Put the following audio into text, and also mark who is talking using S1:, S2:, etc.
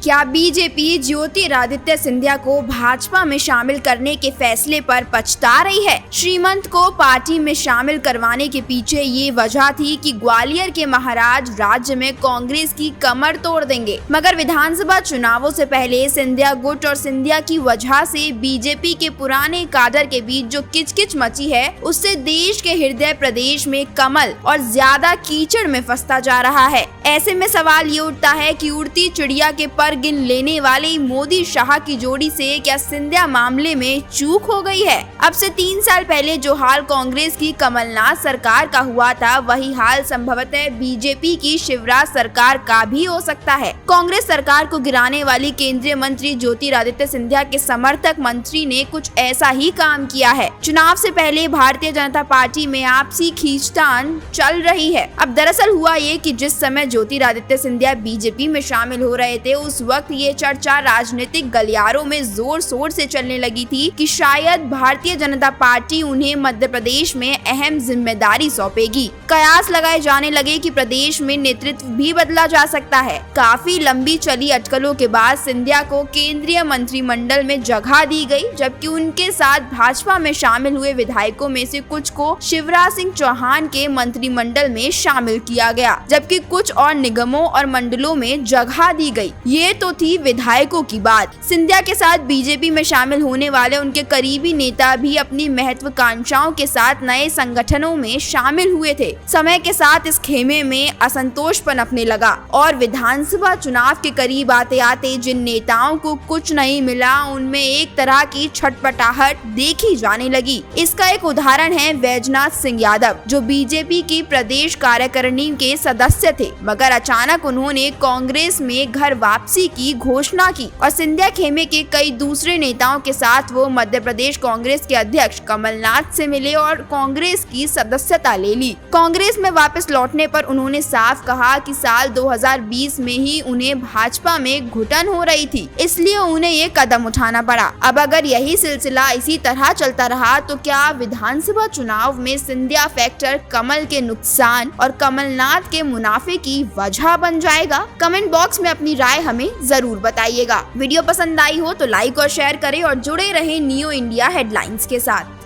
S1: क्या बीजेपी ज्योतिरादित्य सिंधिया को भाजपा में शामिल करने के फैसले पर पछता रही है? श्रीमंत को पार्टी में शामिल करवाने के पीछे ये वजह थी कि ग्वालियर के महाराज राज्य में कांग्रेस की कमर तोड़ देंगे। मगर विधानसभा चुनावों से पहले सिंधिया गुट और सिंधिया की वजह से बीजेपी के पुराने काडर के बीच जो किचकिच मची है, उससे देश के हृदय प्रदेश में कमल और ज्यादा कीचड़ में फंसता जा रहा है। ऐसे में सवाल ये उठता है कि उड़ती चिड़िया के पर गिन लेने वाले मोदी शाह की जोड़ी से क्या सिंधिया मामले में चूक हो गई है? अब से 3 साल पहले जो हाल कांग्रेस की कमलनाथ सरकार का हुआ था, वही हाल संभवतः बीजेपी की शिवराज सरकार का भी हो सकता है। कांग्रेस सरकार को गिराने वाली केंद्रीय मंत्री ज्योतिरादित्य सिंधिया के समर्थक मंत्री ने कुछ ऐसा ही काम किया है। चुनाव से पहले भारतीय जनता पार्टी में आपसी खींचतान चल रही है। अब दरअसल हुआ ये कि जिस समय ज्योतिरादित्य सिंधिया बीजेपी में शामिल हो रहे थे, उस वक्त ये चर्चा राजनीतिक गलियारों में जोर शोर से चलने लगी थी कि शायद भारतीय जनता पार्टी उन्हें मध्य प्रदेश में अहम जिम्मेदारी सौंपेगी। कयास लगाए जाने लगे कि प्रदेश में नेतृत्व भी बदला जा सकता है। काफी लंबी चली अटकलों के बाद सिंधिया को केंद्रीय मंत्रिमंडल में जगह दी गई, जबकि उनके साथ भाजपा में शामिल हुए विधायकों में से कुछ को शिवराज सिंह चौहान के मंत्रिमंडल में शामिल किया गया, जबकि कुछ और निगमों और मंडलों में जगह दी गई। ये तो थी विधायकों की बात। सिंधिया के साथ बीजेपी में शामिल होने वाले उनके करीबी नेता भी अपनी महत्वाकांक्षाओं के साथ नए संगठनों में शामिल हुए थे। समय के साथ इस खेमे में असंतोष पनपने लगा और विधानसभा चुनाव के करीब आते आते जिन नेताओं को कुछ नहीं मिला, उनमें एक तरह की छटपटाहट देखी जाने लगी। इसका एक उदाहरण है वैजनाथ सिंह यादव, जो बीजेपी की प्रदेश कार्यकारिणी के सदस्य थे, मगर अचानक उन्होंने कांग्रेस में घर वापसी की घोषणा की और सिंधिया खेमे के कई दूसरे नेताओं के साथ वो मध्य प्रदेश कांग्रेस के अध्यक्ष कमलनाथ से मिले और कांग्रेस की सदस्यता ले ली। कांग्रेस में वापस लौटने पर उन्होंने साफ कहा कि साल 2020 में ही उन्हें भाजपा में घुटन हो रही थी, इसलिए उन्हें ये कदम उठाना पड़ा। अब अगर यही सिलसिला इसी तरह चलता रहा तो क्या विधानसभा चुनाव में सिंधिया फैक्टर कमल के नुकसान और कमलनाथ के मुनाफे की वजह बन जाएगा? कमेंट बॉक्स में अपनी राय हमें जरूर बताइएगा। वीडियो पसंद आई हो तो लाइक और शेयर करें और जुड़े रहें नियो इंडिया हेडलाइंस के साथ।